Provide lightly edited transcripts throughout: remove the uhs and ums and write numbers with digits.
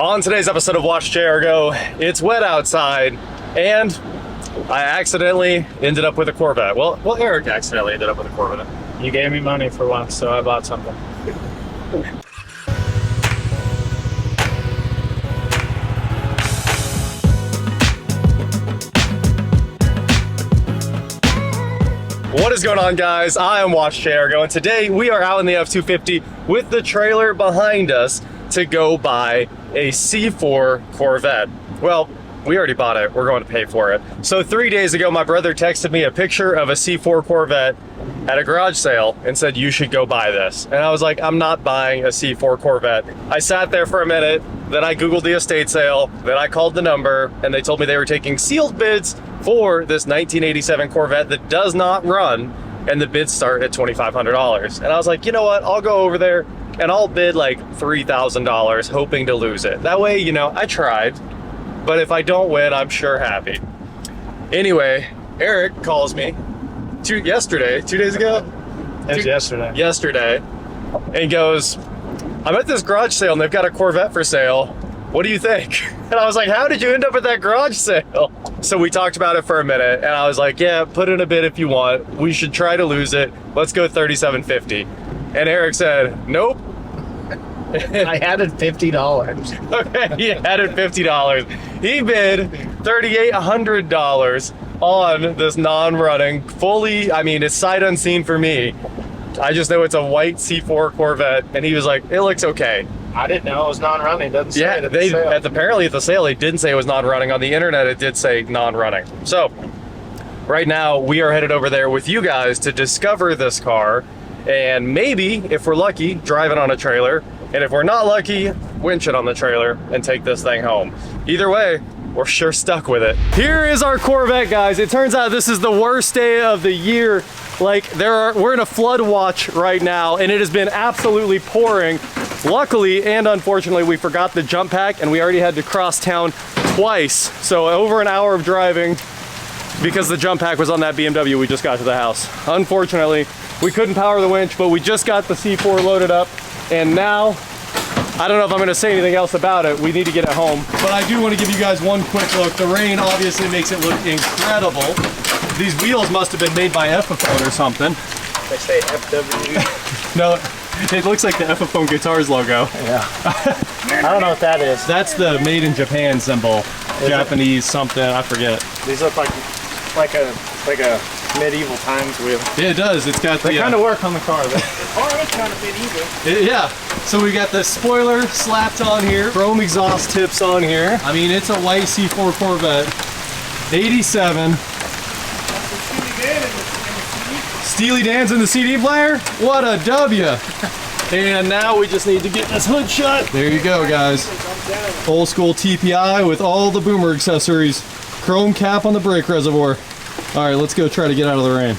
On today's episode of WatchJRGo, it's wet outside, and I accidentally ended up with a Corvette. Well, Eric accidentally ended up with a Corvette. You gave me money for once, so I bought something. What is going on, guys? I am WatchJRGo, and today we are out in the F-250 with the trailer behind us to go buy a C4 Corvette. Well, we already bought it. We're going to pay for it. So 3 days ago, my brother texted me a picture of a C4 Corvette at a garage sale and said, you should go buy this. And I was like, I'm not buying a C4 Corvette. I sat there for a minute, then I Googled the estate sale, then I called the number, and they told me they were taking sealed bids for this 1987 Corvette that does not run, and the bids start at $2,500. And I was like, you know what? I'll go over there and I'll bid like $3,000, hoping to lose it. That way, you know, I tried, but if I don't win, I'm sure happy. Anyway, Eric calls me two days ago? It was Yesterday, and goes, I'm at this garage sale and they've got a Corvette for sale. What do you think? And I was like, how did you end up at that garage sale? So we talked about it for a minute, and I was like, yeah, put in a bid if you want. We should try to lose it. Let's go $3,750. And Eric said, nope. I added $50. Okay, he added $50. He bid $3,800 on this non-running, fully, I mean, it's sight unseen for me. I just know it's a white C4 Corvette, and he was like, it looks okay. I didn't know it was non-running. It doesn't say it at the sale. Apparently at the sale, they didn't say it was non-running. On the internet, it did say non-running. So, right now, we are headed over there with you guys to discover this car, and maybe, if we're lucky, drive it on a trailer, and if we're not lucky, winch it on the trailer and take this thing home. Either way, we're sure stuck with it. Here is our Corvette, guys. It turns out this is the worst day of the year. Like, we're in a flood watch right now, and it has been absolutely pouring. Luckily and unfortunately, we forgot the jump pack, and we already had to cross town twice. So over an hour of driving because the jump pack was on that BMW we just got to the house. Unfortunately, we couldn't power the winch, but we just got the C4 loaded up, and now, I don't know if I'm gonna say anything else about it. We need to get it home. But I do want to give you guys one quick look. The rain obviously makes it look incredible. These wheels must have been made by Epiphone or something. They say FW. No, it looks like the Epiphone Guitars logo. Yeah. I don't know what that is. That's the made in Japan symbol. Japanese something, I forget. These look like a medieval times wheel. Yeah, it does. It's got They kind of work on the car. The car is kind of medieval. Yeah. So we got the spoiler slapped on here, chrome exhaust tips on here. I mean, it's a white C4 Corvette, 87. Steely Dan's in the CD player? What a W! And now we just need to get this hood shut. There you go, guys. Old school TPI with all the boomer accessories. Chrome cap on the brake reservoir. All right, let's go try to get out of the rain.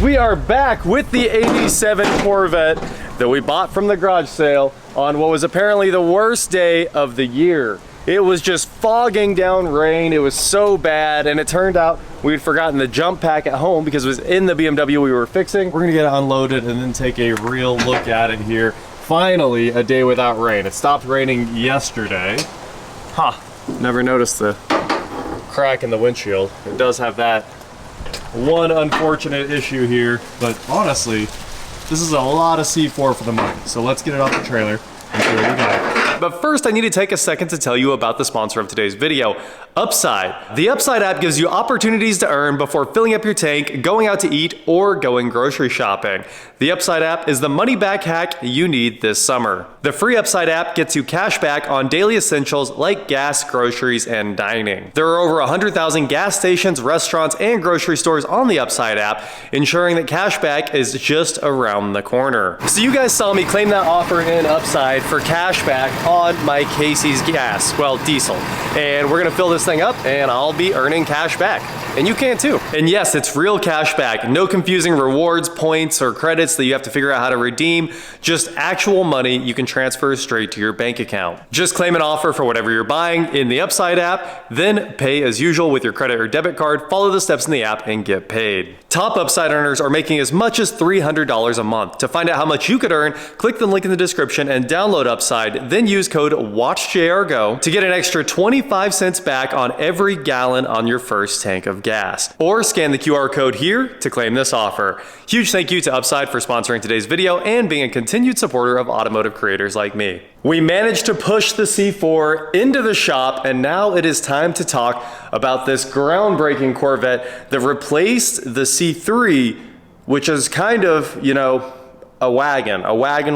We are back with the 87 Corvette that we bought from the garage sale on what was apparently the worst day of the year. It was just fogging down rain. It was so bad, and it turned out we had forgotten the jump pack at home because it was in the BMW we were fixing. We're gonna get it unloaded and then take a real look at it here. Finally, a day without rain. It stopped raining yesterday. Huh, never noticed the crack in the windshield. It does have that one unfortunate issue here, but honestly, this is a lot of C4 for the money. So let's get it off the trailer and see what we got. But first, I need to take a second to tell you about the sponsor of today's video, Upside. The Upside app gives you opportunities to earn before filling up your tank, going out to eat, or going grocery shopping. The Upside app is the money back hack you need this summer. The free Upside app gets you cash back on daily essentials like gas, groceries, and dining. There are over 100,000 gas stations, restaurants, and grocery stores on the Upside app, ensuring that cash back is just around the corner. So you guys saw me claim that offer in Upside for cash back on my Casey's gas, well, diesel. And we're gonna fill this thing up and I'll be earning cash back. And you can too. And yes, it's real cash back. No confusing rewards, points, or credits that you have to figure out how to redeem. Just actual money you can transfer straight to your bank account. Just claim an offer for whatever you're buying in the Upside app, then pay as usual with your credit or debit card, follow the steps in the app, and get paid. Top Upside earners are making as much as $300 a month. To find out how much you could earn, click the link in the description and download Upside, then use code WatchJRGo to get an extra 25 cents back on every gallon on your first tank of gas. Or scan the QR code here to claim this offer. Huge thank you to Upside for sponsoring today's video and being a continued supporter of automotive creators like me. We managed to push the C4 into the shop, and now it is time to talk about this groundbreaking Corvette that replaced the C3, which is kind of, you know, a wagon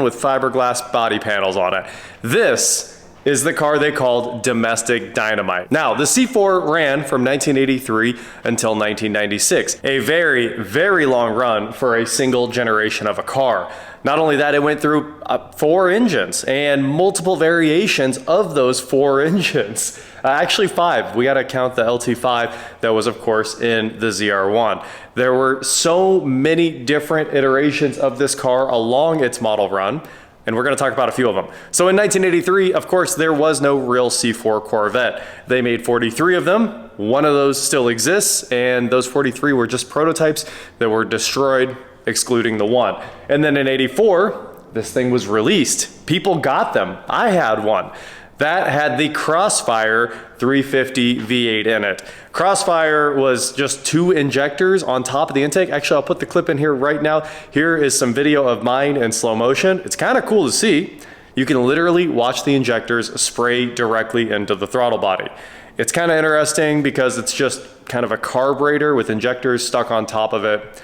with fiberglass body panels on it. This is the car they called Domestic Dynamite. Now, the C4 ran from 1983 until 1996, a very, very long run for a single generation of a car. Not only that, it went through 4 engines and multiple variations of those 4 engines. Actually 5, we gotta count the LT5 that was of course in the ZR1. There were so many different iterations of this car along its model run, and we're gonna talk about a few of them. So in 1983, of course, there was no real C4 Corvette. They made 43 of them. One of those still exists, and those 43 were just prototypes that were destroyed, excluding the one. And then in 84, this thing was released. People got them. I had one. That had the Crossfire 350 V8 in it. Crossfire was just 2 injectors on top of the intake. Actually, I'll put the clip in here right now. Here is some video of mine in slow motion. It's kind of cool to see. You can literally watch the injectors spray directly into the throttle body. It's kind of interesting because it's just kind of a carburetor with injectors stuck on top of it.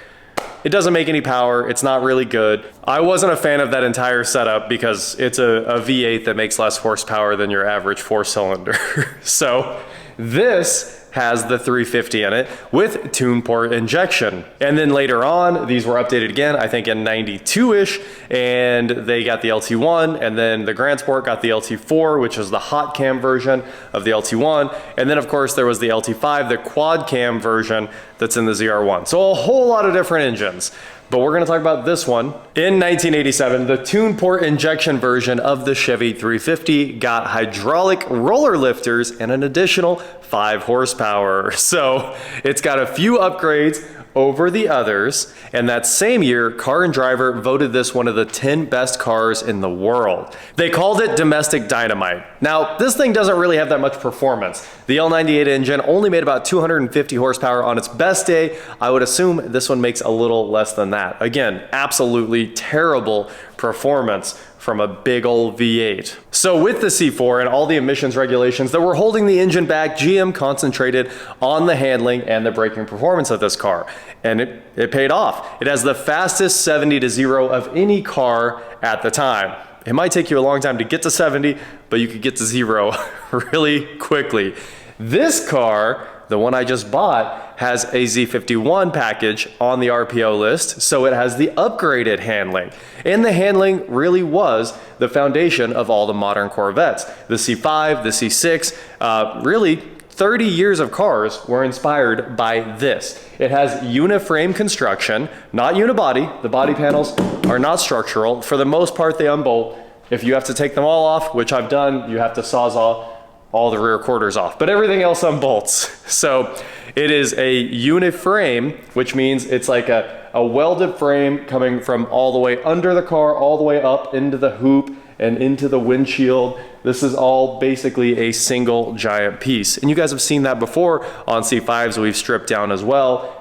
It doesn't make any power. It's not really good. I wasn't a fan of that entire setup because it's a V8 that makes less horsepower than your average 4-cylinder. So this has the 350 in it with tune port injection. And then later on, these were updated again, I think in 92-ish, and they got the LT1, and then the Grand Sport got the LT4, which is the hot cam version of the LT1. And then of course there was the LT5, the quad cam version that's in the ZR1. So a whole lot of different engines. But we're gonna talk about this one. In 1987, the tune port injection version of the Chevy 350 got hydraulic roller lifters and an additional 5 horsepower. So it's got a few upgrades over the others, and that same year, Car and Driver voted this one of the 10 best cars in the world. They called it Domestic Dynamite. Now, this thing doesn't really have that much performance. The L98 engine only made about 250 horsepower on its best day. I would assume this one makes a little less than that. Again, absolutely terrible performance from a big old V8. So with the C4 and all the emissions regulations that were holding the engine back, GM concentrated on the handling and the braking performance of this car. And it paid off. It has the fastest 70 to 0 of any car at the time. It might take you a long time to get to 70, but you could get to 0 really quickly. This car, the one I just bought, has a Z51 package on the RPO list, so it has the upgraded handling. And the handling really was the foundation of all the modern Corvettes. The C5, the C6, really 30 years of cars were inspired by this. It has uniframe construction, not unibody. The body panels are not structural. For the most part, they unbolt. If you have to take them all off, which I've done, you have to sawzall all the rear quarters off, but everything else unbolts. So it is a uniframe, which means it's like a welded frame coming from all the way under the car, all the way up into the hoop and into the windshield. This is all basically a single giant piece. And you guys have seen that before on C5s we've stripped down as well.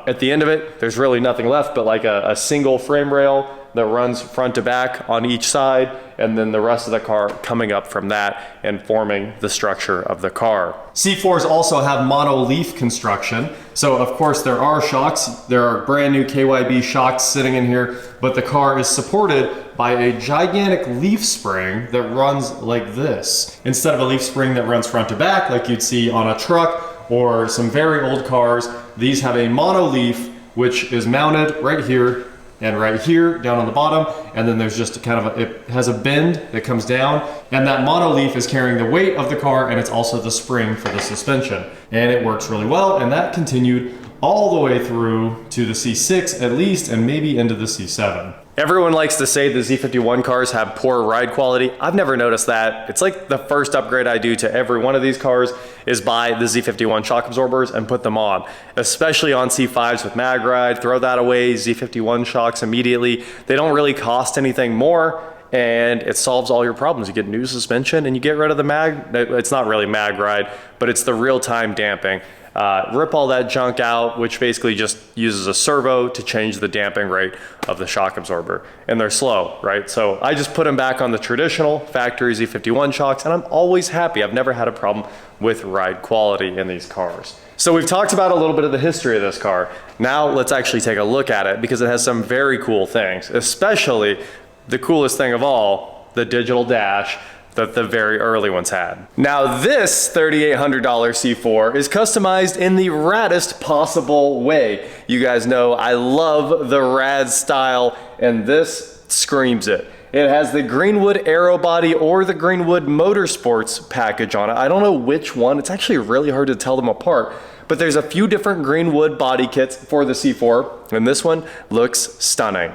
At the end of it, there's really nothing left but like a single frame rail that runs front to back on each side, and then the rest of the car coming up from that and forming the structure of the car. C4s also have mono-leaf construction. So of course there are shocks. There are brand new KYB shocks sitting in here, but the car is supported by a gigantic leaf spring that runs like this. Instead of a leaf spring that runs front to back like you'd see on a truck or some very old cars, these have a mono-leaf which is mounted right here and right here down on the bottom, and then there's just kind of it has a bend that comes down, and that monoleaf is carrying the weight of the car, and it's also the spring for the suspension, and it works really well. And that continued all the way through to the C6 at least, and maybe into the C7. Everyone likes to say the Z51 cars have poor ride quality. I've never noticed that. It's like the first upgrade I do to every one of these cars is buy the Z51 shock absorbers and put them on, especially on C5s with mag ride. Throw that away, Z51 shocks immediately. They don't really cost anything more, and it solves all your problems. You get new suspension and you get rid of the mag. It's not really mag ride, but it's the real-time damping. Rip all that junk out, which basically just uses a servo to change the damping rate of the shock absorber. And they're slow, right? So I just put them back on the traditional factory Z51 shocks, and I'm always happy. I've never had a problem with ride quality in these cars. So we've talked about a little bit of the history of this car. Now let's actually take a look at it, because it has some very cool things, especially the coolest thing of all, the digital dash that the very early ones had. Now this $3,800 C4 is customized in the raddest possible way. You guys know I love the rad style, and this screams it. It has the Greenwood Aerobody or the Greenwood Motorsports package on it. I don't know which one. It's actually really hard to tell them apart, but there's a few different Greenwood body kits for the C4, and this one looks stunning.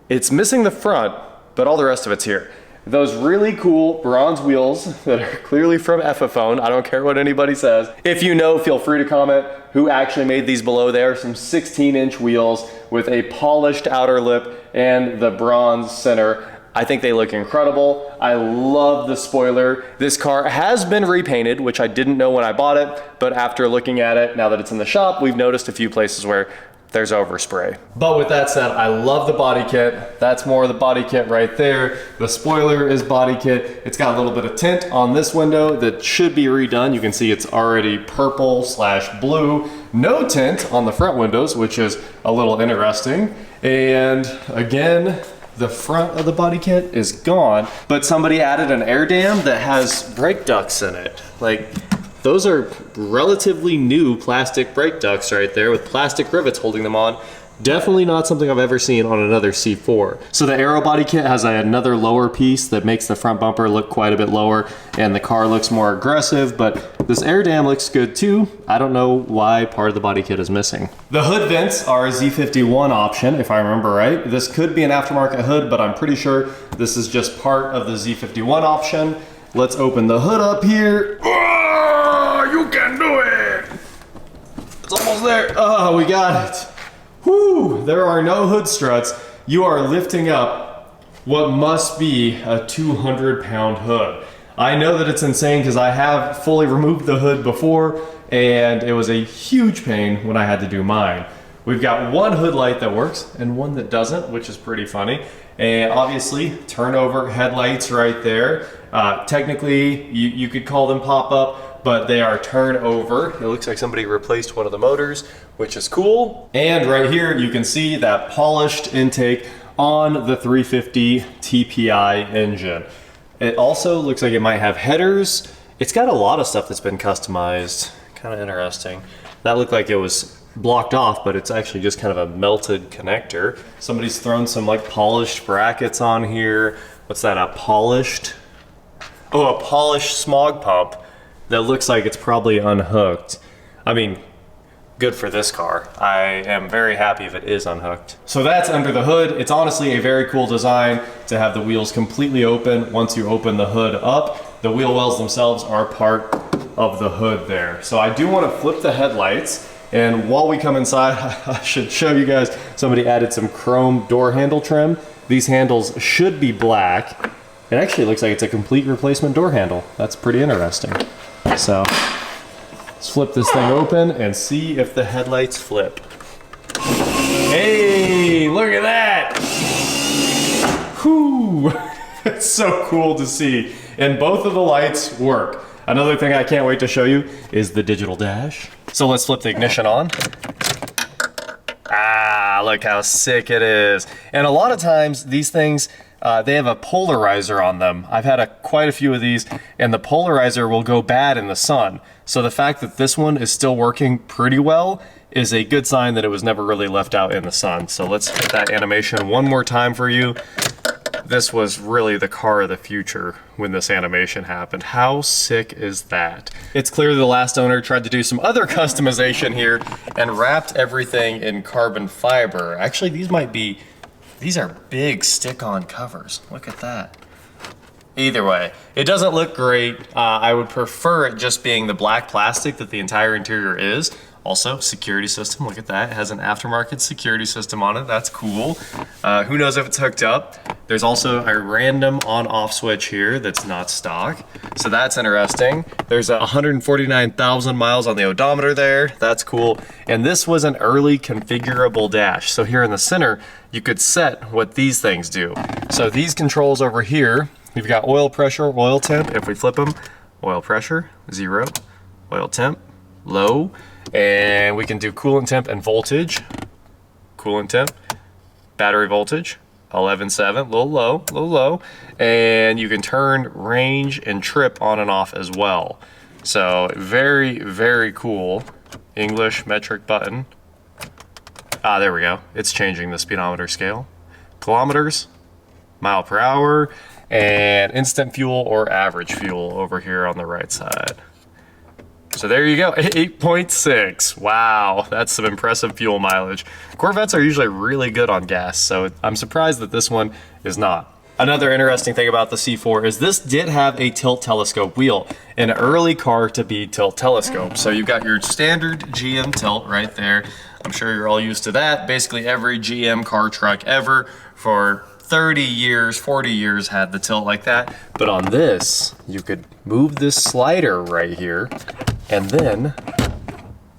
It's missing the front, but all the rest of it's here. Those really cool bronze wheels that are clearly from Epiphone. I don't care what anybody says. If you know, feel free to comment who actually made these below there. Some 16-inch wheels with a polished outer lip and the bronze center. I think they look incredible. I love the spoiler. This car has been repainted, which I didn't know when I bought it, but after looking at it, now that it's in the shop, we've noticed a few places where there's overspray. But with that said, I love the body kit. That's more of the body kit right there. The spoiler is body kit. It's got a little bit of tint on this window that should be redone. You can see it's already purple/blue. No tint on the front windows, which is a little interesting. And again, the front of the body kit is gone, but somebody added an air dam that has brake ducts in it. Like, those are relatively new plastic brake ducts right there with plastic rivets holding them on. Definitely not something I've ever seen on another C4. So the aero body kit has another lower piece that makes the front bumper look quite a bit lower, and the car looks more aggressive, but this air dam looks good too. I don't know why part of the body kit is missing. The hood vents are a Z51 option, if I remember right. This could be an aftermarket hood, but I'm pretty sure this is just part of the Z51 option. Let's open the hood up here. You can do it! It's almost there. Oh, we got it. Whew, there are no hood struts. You are lifting up what must be a 200-pound hood. I know that it's insane because I have fully removed the hood before, and it was a huge pain when I had to do mine. We've got one hood light that works and one that doesn't, which is pretty funny. And obviously, turnover headlights right there. Technically, you could call them pop-up, but they are turnover. It looks like somebody replaced one of the motors, which is cool. And right here, you can see that polished intake on the 350 TPI engine. It also looks like it might have headers. It's got a lot of stuff that's been customized. Kind of interesting. That looked like it was blocked off, but it's actually just kind of a melted connector. Somebody's thrown some like polished brackets on here. What's that, a polished? Oh, a polished smog pump that looks like it's probably unhooked. I mean, good for this car. I am very happy if it is unhooked. So that's under the hood. It's honestly a very cool design to have the wheels completely open. Once you open the hood up, the wheel wells themselves are part of the hood there. So I do want to flip the headlights. And while we come inside, I should show you guys, somebody added some chrome door handle trim. These handles should be black. It actually looks like it's a complete replacement door handle. That's pretty interesting. So let's flip this thing open and see if the headlights flip. Hey, look at that. Whew, it's so cool to see. And both of the lights work. Another thing I can't wait to show you is the digital dash. So let's flip the ignition on. Ah, look how sick it is. And a lot of times these things, they have a polarizer on them. I've had quite a few of these, and the polarizer will go bad in the sun. So the fact that this one is still working pretty well is a good sign that it was never really left out in the sun. So let's hit that animation one more time for you. This was really the car of the future when this animation happened. How sick is that? It's clear the last owner tried to do some other customization here and wrapped everything in carbon fiber. Actually, these are big stick-on covers. Look at that. Either way, it doesn't look great. I would prefer it just being the black plastic that the entire interior is. Also, security system, look at that. It has an aftermarket security system on it. That's cool. Who knows if it's hooked up. There's also a random on-off switch here that's not stock. So that's interesting. There's 149,000 miles on the odometer there. That's cool. And this was an early configurable dash. So here in the center, you could set what these things do. So these controls over here, you've got oil pressure, oil temp. If we flip them, oil pressure, 0, oil temp, low. And we can do coolant temp and voltage. Coolant temp, battery voltage, 11.7, little low. And you can turn range and trip on and off as well. So very, very cool. English metric button. Ah, there we go. It's changing the speedometer scale. Kilometers, mile per hour, and instant fuel or average fuel over here on the right side. So there you go, 8.6. Wow, that's some impressive fuel mileage. Corvettes are usually really good on gas, so I'm surprised that this one is not. Another interesting thing about the C4 is this did have a tilt telescope wheel, an early car to be tilt telescope. So you've got your standard GM tilt right there. I'm sure you're all used to that. Basically every GM car truck ever for 30 years, 40 years had the tilt like that. But on this, you could move this slider right here, and then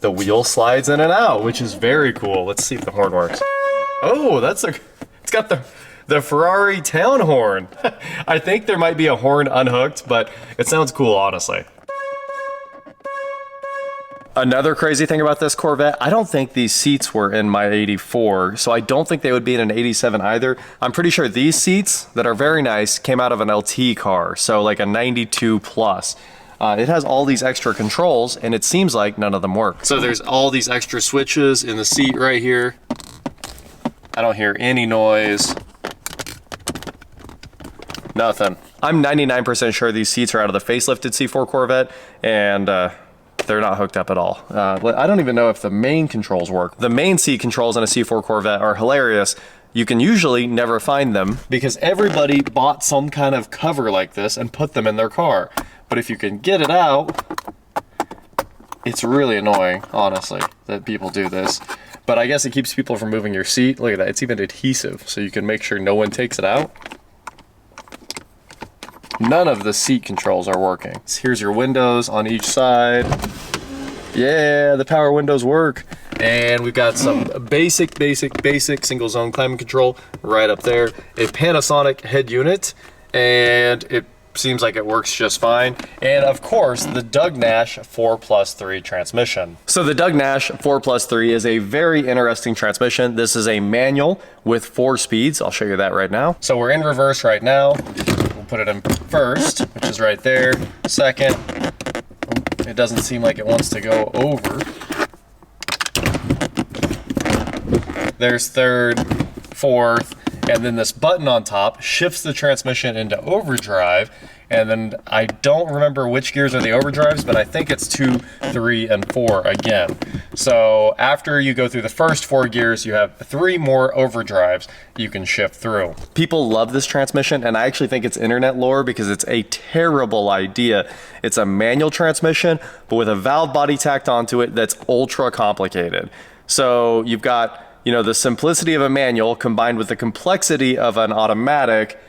the wheel slides in and out, which is very cool. Let's see if the horn works. Oh, it's got the Ferrari town horn. I think there might be a horn unhooked, but it sounds cool, honestly. Another crazy thing about this Corvette, I don't think these seats were in my 84, so I don't think they would be in an 87 either. I'm pretty sure these seats that are very nice came out of an LT car, so like a 92 plus. It has all these extra controls, and it seems like none of them work. So there's all these extra switches in the seat right here. I don't hear any noise. Nothing. I'm 99% sure these seats are out of the facelifted C4 Corvette, and they're not hooked up at all. I don't even know if the main controls work. The main seat controls in a C4 Corvette are hilarious. You can usually never find them because everybody bought some kind of cover like this and put them in their car. But if you can get it out, it's really annoying, honestly, that people do this. But I guess it keeps people from moving your seat. Look at that, it's even adhesive, so you can make sure no one takes it out. None of the seat controls are working. Here's your windows on each side. Yeah, the power windows work. And we've got some basic single zone climate control right up there. A Panasonic head unit, and it seems like it works just fine. And of course, the Doug Nash 4+3 transmission. So the Doug Nash 4+3 is a very interesting transmission. This is a manual with 4 speeds. I'll show you that right now. So we're in reverse right now. We'll put it in first, which is right there. Second, it doesn't seem like it wants to go over. There's third, fourth, and then this button on top shifts the transmission into overdrive. And then I don't remember which gears are the overdrives, but I think it's 2, 3, and 4 again. So after you go through the first 4 gears, you have 3 more overdrives you can shift through. People love this transmission, and I actually think it's internet lore because it's a terrible idea. It's a manual transmission, but with a valve body tacked onto it that's ultra complicated. So you've got, you know, the simplicity of a manual combined with the complexity of an automatic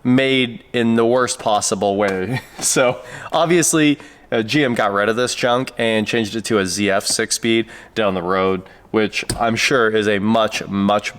made in the worst possible way. So obviously GM got rid of this junk and changed it to a ZF 6-speed down the road, which I'm sure is a much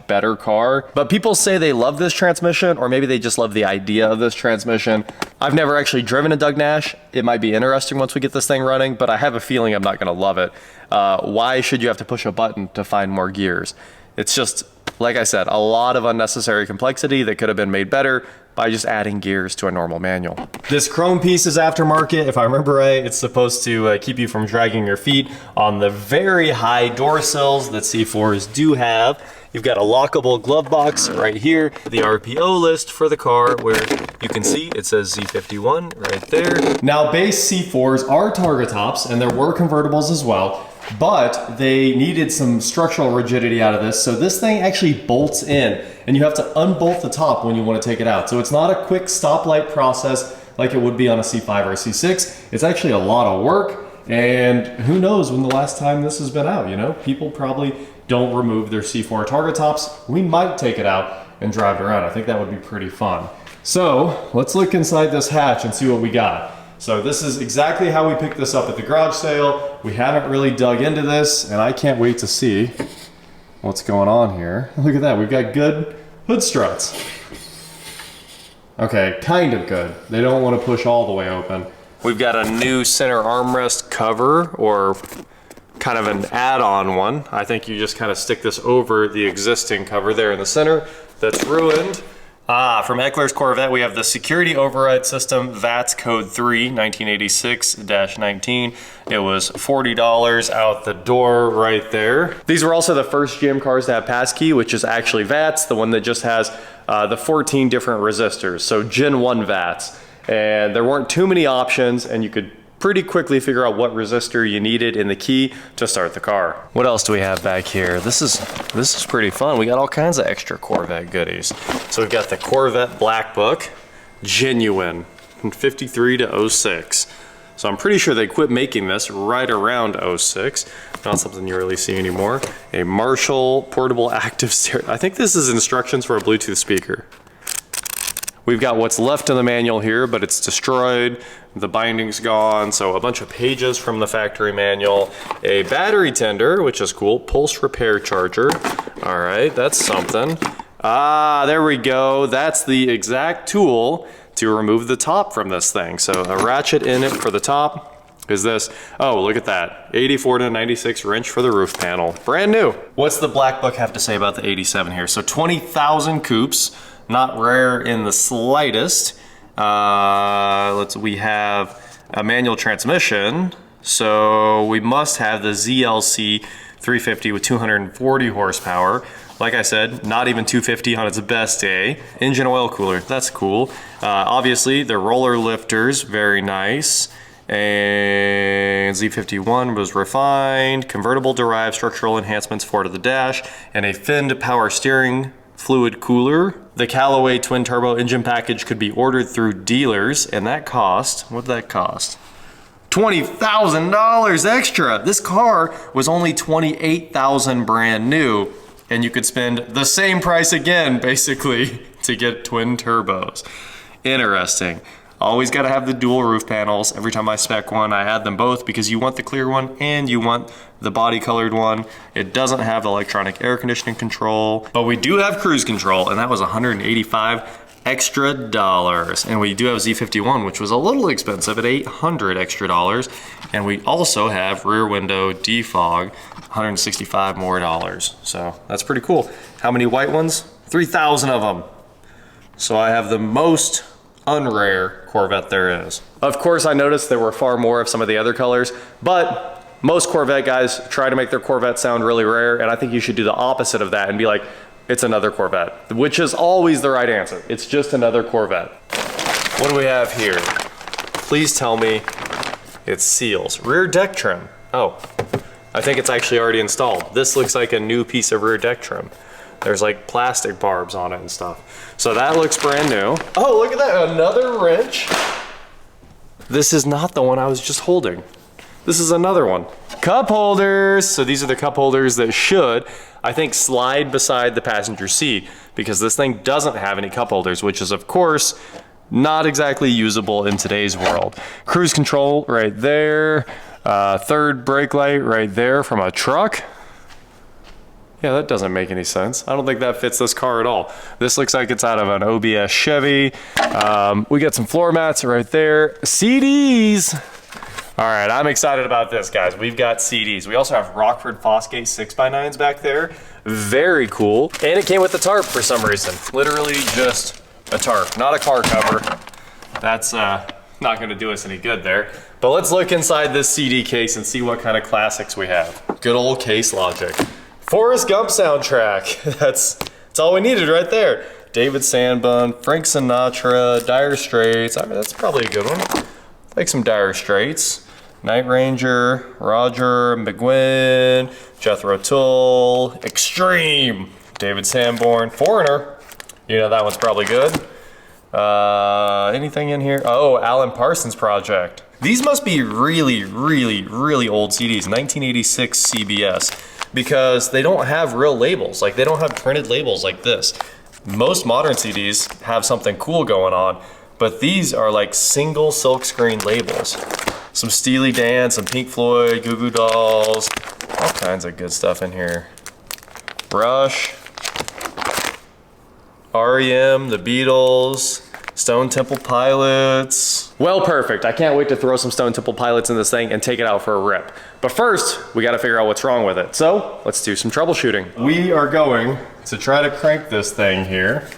better car. But people say they love this transmission, or maybe they just love the idea of this transmission. I've never actually driven a Doug Nash. It might be interesting once we get this thing running, but I have a feeling I'm not gonna love it. Why should you have to push a button to find more gears? It's just, like I said, a lot of unnecessary complexity that could have been made better by just adding gears to a normal manual. This chrome piece is aftermarket. If I remember right, it's supposed to keep you from dragging your feet on the very high door sills that C4s do have. You've got a lockable glove box right here, the RPO list for the car where you can see it says Z51 right there. Now base C4s are targa tops and there were convertibles as well, but they needed some structural rigidity out of this. So this thing actually bolts in and you have to unbolt the top when you want to take it out. So it's not a quick stoplight process like it would be on a C5 or a C6. It's actually a lot of work, and who knows when the last time this has been out, you know? People probably don't remove their C4 targa tops. We might take it out and drive it around. I think that would be pretty fun. So let's look inside this hatch and see what we got. So this is exactly how we picked this up at the garage sale. We haven't really dug into this, and I can't wait to see what's going on here. Look at that, we've got good hood struts. Okay, kind of good. They don't want to push all the way open. We've got a new center armrest cover, or kind of an add-on one. I think you just kind of stick this over the existing cover there in the center that's ruined. From Eckler's Corvette, we have the security override system, VATS code 3, 1986-19. It was $40 out the door right there. These were also the first GM cars to have passkey, which is actually VATS, the one that just has the 14 different resistors, so Gen 1 VATS. And there weren't too many options, and you could pretty quickly figure out what resistor you needed in the key to start the car. What else do we have back here? This is pretty fun. We got all kinds of extra Corvette goodies. So we've got the Corvette Black Book, genuine, from 53 to 06. So I'm pretty sure they quit making this right around 06. Not something you really see anymore. A Marshall portable active stereo. I think this is instructions for a Bluetooth speaker. We've got what's left in the manual here, but it's destroyed. The binding's gone, so a bunch of pages from the factory manual. A battery tender, which is cool. Pulse repair charger. All right, that's something. Ah, there we go. That's the exact tool to remove the top from this thing. So a ratchet in it for the top. Is this, oh, look at that. 84 to 96 wrench for the roof panel. Brand new. What's the Black Book have to say about the 87 here? So 20,000 coups. Not rare in the slightest. We have a manual transmission, so we must have the ZLC 350 with 240 horsepower. Like I said, not even 250 on its best day. Engine oil cooler, that's cool. Obviously, the roller lifters, very nice. And Z51 was refined. Convertible derived structural enhancements for to the dash, and a finned power steering fluid cooler. The Callaway twin turbo engine package could be ordered through dealers, and that cost, what did that cost? $20,000 extra. This car was only $28,000 brand new, and you could spend the same price again, basically, to get twin turbos. Interesting. Always got to have the dual roof panels. Every time I spec one, I add them both because you want the clear one and you want the body colored one. It doesn't have electronic air conditioning control, but we do have cruise control, and that was $185 extra dollars. And we do have Z51, which was a little expensive at $800 extra dollars. And we also have rear window defog, $165 more dollars. So that's pretty cool. How many white ones? 3,000 of them. So I have the most unrare Corvette there is. Of course, I noticed there were far more of some of the other colors, but most Corvette guys try to make their Corvette sound really rare, and I think you should do the opposite of that and be like, it's another Corvette, which is always the right answer. It's just another Corvette. What do we have here? Please tell me it's seals. Rear deck trim. Oh, I think it's actually already installed. This looks like a new piece of rear deck trim. There's like plastic barbs on it and stuff. So that looks brand new. Oh, look at that, another wrench. This is not the one I was just holding. This is another one. Cup holders. So these are the cup holders that should, I think, slide beside the passenger seat, because this thing doesn't have any cup holders, which is of course not exactly usable in today's world. Cruise control right there. Third brake light right there from a truck. Yeah, that doesn't make any sense. I don't think that fits this car at all. This looks like it's out of an OBS Chevy. We got some floor mats right there. CDs. All right, I'm excited about this, guys. We've got CDs. We also have Rockford Fosgate 6x9s back there. Very cool. And it came with the tarp for some reason. Literally just a tarp, not a car cover. That's not gonna do us any good there. But let's look inside this CD case and see what kind of classics we have. Good old case logic. Forrest Gump soundtrack. That's all we needed right there. David Sanborn, Frank Sinatra, Dire Straits. I mean, that's probably a good one. Like some Dire Straits. Night Ranger, Roger McGuinn, Jethro Tull, Extreme, David Sanborn, Foreigner. You know that one's probably good. Anything in here? Oh, Alan Parsons Project. These must be really, really, really old CDs, 1986 CBS, because they don't have real labels. Like, they don't have printed labels like this. Most modern CDs have something cool going on, but these are like single silkscreen labels. Some Steely Dan, some Pink Floyd, Goo Goo Dolls, all kinds of good stuff in here. Rush, REM, The Beatles, Stone Temple Pilots. Well, perfect. I can't wait to throw some Stone Temple Pilots in this thing and take it out for a rip. But first, we gotta figure out what's wrong with it. So, let's do some troubleshooting. We are going to try to crank this thing here.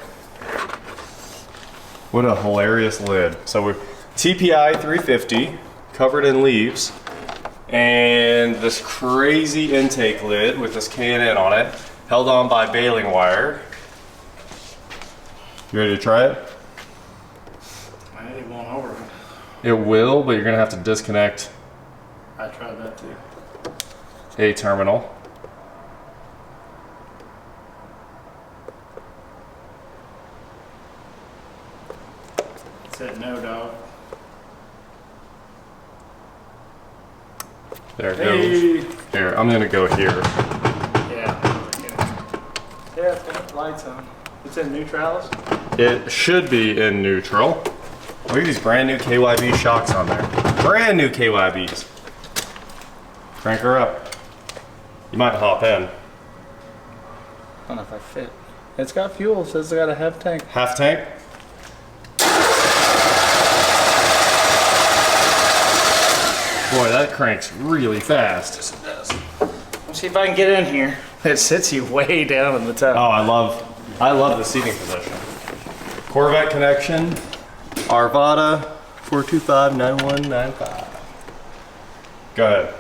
What a hilarious lid. So we're TPI 350, covered in leaves, and this crazy intake lid with this K&N on it, held on by baling wire. You ready to try it? It won't over. It will, but you're gonna have to disconnect I tried that too. a terminal. It said no, dog. There it goes. Here, I'm gonna go here. Yeah. Yeah, it's got lights on. It's in neutrals. It should be in neutral. Look at these brand new KYB shocks on there. Brand new KYBs. Crank her up. You might hop in. I don't know if I fit. It's got fuel. It says it's got a half tank. Half tank. Boy, that cranks really fast. Yes, it does. Let's see if I can get in here. It sits you way down in the top. Oh, I love the seating position. Corvette connection. Arvada 425-9195. Go ahead.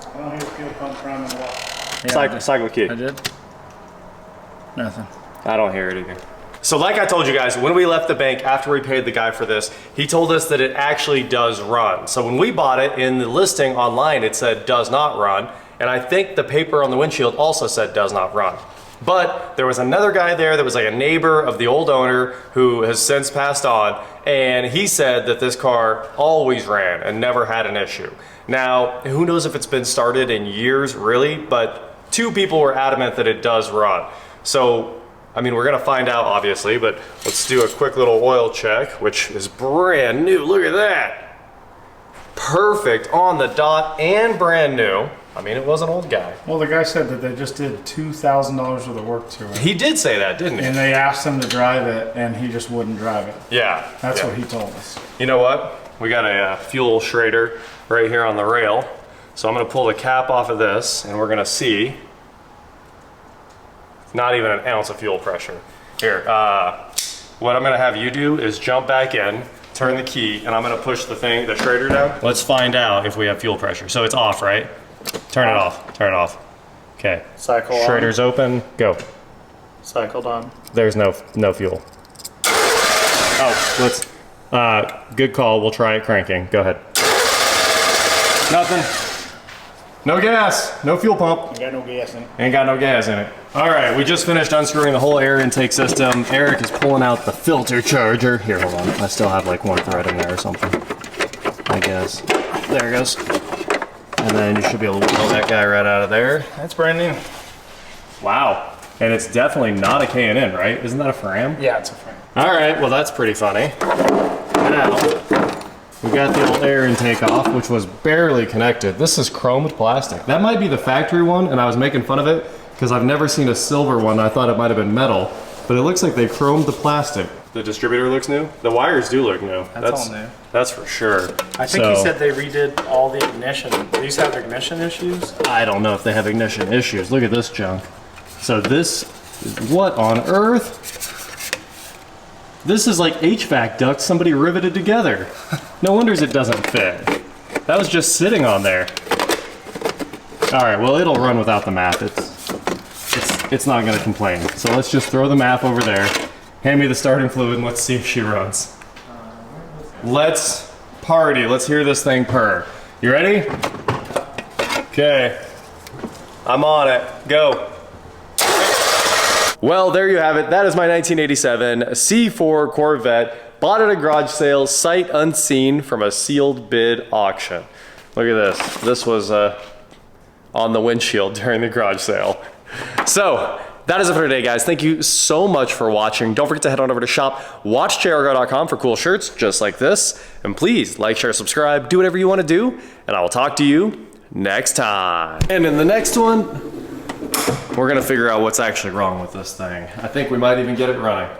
I don't hear fuel pump running a lot. Cycle key. I did? Nothing. I don't hear it either. So like I told you guys, when we left the bank after we paid the guy for this, he told us that it actually does run. So when we bought it, in the listing online, it said does not run. And I think the paper on the windshield also said does not run. But there was another guy there that was like a neighbor of the old owner who has since passed on. And he said that this car always ran and never had an issue. Now, who knows if it's been started in years really, but two people were adamant that it does run. So, I mean, we're gonna find out obviously, but let's do a quick little oil check, which is brand new. Look at that. Perfect on the dot and brand new. I mean, it was an old guy. Well, the guy said that they just did $2,000 worth of work to it. He did say that, didn't he? And they asked him to drive it, and he just wouldn't drive it. Yeah. That's yeah. what he told us. You know what? We got a fuel schrader right here on the rail. So I'm gonna pull the cap off of this, and we're gonna see not even an ounce of fuel pressure. Here, what I'm gonna have you do is jump back in, turn the key, and I'm gonna push the schrader down. Let's find out if we have fuel pressure. So it's off, right? Turn it off, turn it off. Okay. Cycle on. Schrader's open, go. Cycled on. There's no fuel. Oh, let's, good call, we'll try it cranking. Go ahead. Nothing. No gas, no fuel pump. Ain't got no gas in it. Ain't got no gas in it. All right, we just finished unscrewing the whole air intake system. Eric is pulling out the filter charger. Here, hold on. I still have like one thread in there or something, I guess. There it goes. And then you should be able to pull that guy right out of there. That's brand new. Wow. And it's definitely not a K&N, right? Isn't that a Fram? Yeah, it's a frame. All right, well that's pretty funny. Now, we got the old air intake off, which was barely connected. This is chromed plastic. That might be the factory one, and I was making fun of it because I've never seen a silver one. I thought it might have been metal, but it looks like they chromed the plastic. The distributor looks new. The wires do look new. That's all new. That's for sure. I think he said they redid all the ignition. These have ignition issues? I don't know if they have ignition issues. Look at this junk. So this, what on earth? This is like HVAC ducts somebody riveted together. No wonders it doesn't fit. That was just sitting on there. All right, well, it'll run without the map. It's not gonna complain. So let's just throw the map over there. Hand me the starting fluid and let's see if she runs. Let's party. Let's hear this thing purr. You ready? Okay. I'm on it. Go. Well, there you have it. That is my 1987 C4 Corvette. Bought at a garage sale, sight unseen from a sealed bid auction. Look at this. This was on the windshield during the garage sale. So, that is it for today, guys. Thank you so much for watching. Don't forget to head on over to shop.WatchJRGo.com for cool shirts just like this. And please like, share, subscribe, do whatever you want to do, and I will talk to you next time. And in the next one, we're gonna figure out what's actually wrong with this thing. I think we might even get it running.